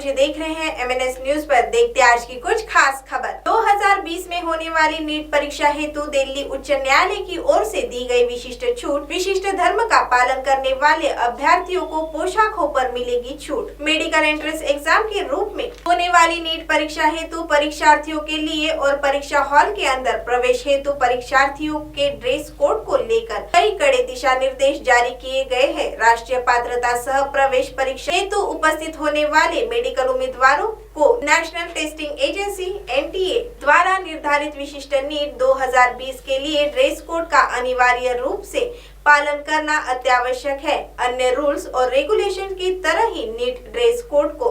बजे देख रहे हैं MNS न्यूज पर। देखते हैं आज की कुछ खास खबर। 2020 में होने वाली नीट परीक्षा हेतु दिल्ली उच्च न्यायालय की ओर से दी गई विशिष्ट छूट। विशिष्ट धर्म का पालन करने वाले अभ्यर्थियों को पोशाकों पर मिलेगी छूट। मेडिकल एंट्रेंस एग्जाम के रूप में होने वाली नीट परीक्षा हेतु परीक्षार्थियों के लिए और परीक्षा हॉल के अंदर प्रवेश हेतु परीक्षार्थियों के ड्रेस कोड को लेकर कई कड़े दिशा निर्देश जारी किए गए हैं। राष्ट्रीय पात्रता सह प्रवेश परीक्षा हेतु उपस्थित होने वाले मेडिकल उम्मीदवारों को नेशनल टेस्टिंग एजेंसी NTA द्वारा निर्धारित विशिष्ट नीट 2020 के लिए ड्रेस कोड का अनिवार्य रूप से पालन करना अत्यावश्यक है। अन्य रूल्स और रेगुलेशन की तरह ही नीट ड्रेस कोड को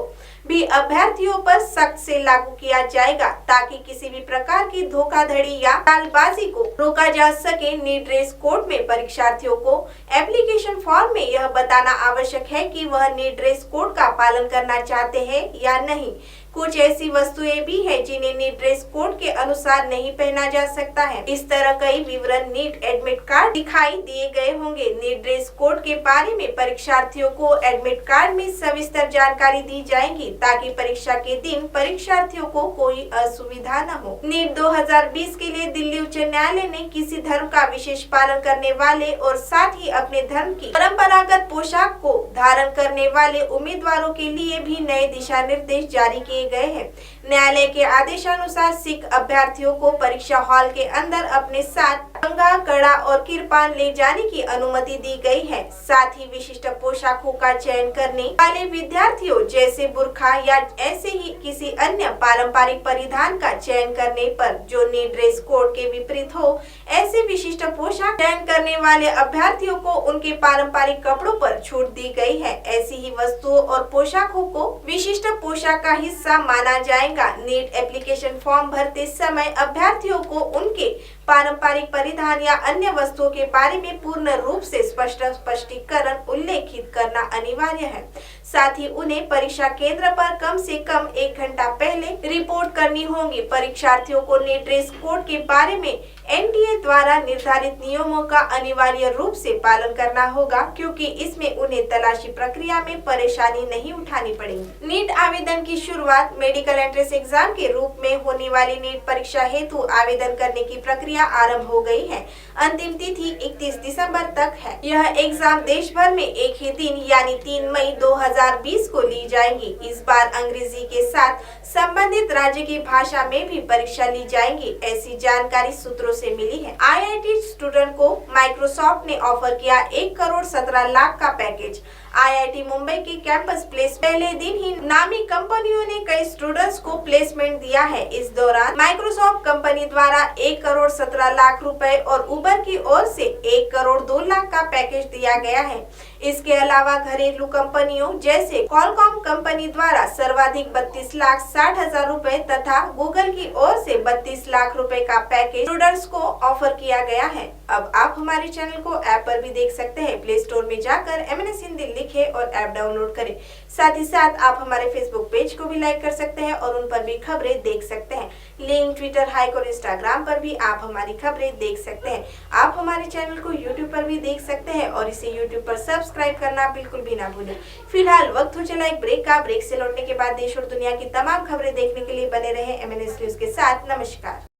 भी अभ्यर्थियों पर सख्त से लागू किया जाएगा ताकि किसी भी प्रकार की धोखाधड़ी या चालबाजी को रोका जा सके। नीट ड्रेस कोड में परीक्षार्थियों को एप्लीकेशन फॉर्म में यह बताना आवश्यक है कि वह नीट ड्रेस कोड का पालन करना चाहते हैं या नहीं। कुछ ऐसी वस्तुएं भी हैं जिन्हें नीट ड्रेस कोड के अनुसार नहीं पहना जा सकता है। इस तरह कई विवरण नीट एडमिट कार्ड दिखाई दिए गए होंगे। नीट ड्रेस कोड के बारे में परीक्षार्थियों को एडमिट कार्ड में सविस्तर जानकारी दी जाएगी ताकि परीक्षा के दिन परीक्षार्थियों को कोई असुविधा न हो। नीट 2020 के लिए दिल्ली उच्च न्यायालय ने किसी धर्म का विशेष पालन करने वाले और साथ ही अपने धर्म की परंपरागत पोशाक को धारण करने वाले उम्मीदवारों के लिए भी नए दिशा निर्देश जारी किए गए हैं। न्यायालय के आदेशानुसार सिख अभ्यर्थियों को परीक्षा हॉल के अंदर अपने साथ कंघा, कड़ा और किरपान ले जाने की अनुमति दी गई है। साथ ही विशिष्ट पोशाकों का चयन करने वाले विद्यार्थियों जैसे बुर्खा या ऐसे ही किसी अन्य पारंपरिक परिधान का चयन करने पर जो नीट ड्रेस कोड के विपरीत हो, ऐसे विशिष्ट पोशाक चयन करने वाले अभ्यर्थियों को उनके पारंपरिक कपड़ों पर छूट दी गई है। ऐसी ही वस्तुओं और पोशाकों को विशिष्ट पोशाक का हिस्सा माना जाएगा। नीट एप्लीकेशन फॉर्म भरते समय अभ्यर्थियों को उनके पारंपरिक परिधान या अन्य वस्तुओं के बारे में पूर्ण रूप से स्पष्टीकरण उल्लेखित करना अनिवार्य है। साथ ही उन्हें परीक्षा केंद्र पर कम से कम 1 घंटा पहले रिपोर्ट करनी होगी। परीक्षार्थियों को नीट ड्रेस कोड के बारे में NTA द्वारा निर्धारित नियमों का अनिवार्य रूप से पालन करना होगा क्योंकि इसमें उन्हें तलाशी प्रक्रिया में परेशानी नहीं उठानी पड़ेगी। नीट आवेदन की शुरुआत मेडिकल एंट्रेंस एग्जाम के रूप में होने वाली नीट परीक्षा हेतु आवेदन करने की प्रक्रिया आरंभ हो गई है। अंतिम तिथि 31 दिसंबर तक है। यह एग्जाम देश भर में एक ही दिन यानी 3 मई 2020 को ली जाएगी। इस बार अंग्रेजी के साथ संबंधित राज्य की भाषा में भी परीक्षा ली जाएगी, ऐसी जानकारी सूत्रों से मिली है। IIT स्टूडेंट को माइक्रोसॉफ्ट ने ऑफर किया 1 करोड़ 17 लाख का पैकेज। IIT मुंबई के कैंपस प्लेस पहले दिन ही नामी कंपनियों ने कई स्टूडेंट्स को प्लेसमेंट दिया है। इस दौरान माइक्रोसॉफ्ट कंपनी द्वारा 1 करोड़ 17 लाख रुपए और उबर की ओर से 1 करोड़ 2 लाख का पैकेज दिया गया है। इसके अलावा घरेलू कंपनियों जैसे कॉलकॉम कंपनी द्वारा सर्वाधिक 32 लाख 60 हजार रुपए तथा गूगल की ओर से 32 लाख रुपए का पैकेज स्टूडेंट्स को ऑफर किया गया है। अब आप हमारे चैनल को ऐप पर भी देख सकते हैं। प्ले स्टोर में जाकर MNS हिंदी लिखें और ऐप डाउनलोड करें। साथ ही साथ आप हमारे फेसबुक पेज को भी लाइक कर सकते हैं और उन पर भी खबरें देख सकते हैं। लिंक ट्विटर, हाइक और इंस्टाग्राम पर भी आप हमारी खबरें देख सकते हैं। आप हमारे चैनल को यूट्यूब पर भी देख सकते हैं और इसे यूट्यूब पर सब्सक्राइब करना बिल्कुल भी ना भूलें। फिलहाल वक्त हो चला एक ब्रेक का। ब्रेक से लौटने के बाद देश और दुनिया की तमाम खबरें देखने के लिए बने रहे MNS न्यूज के साथ। नमस्कार।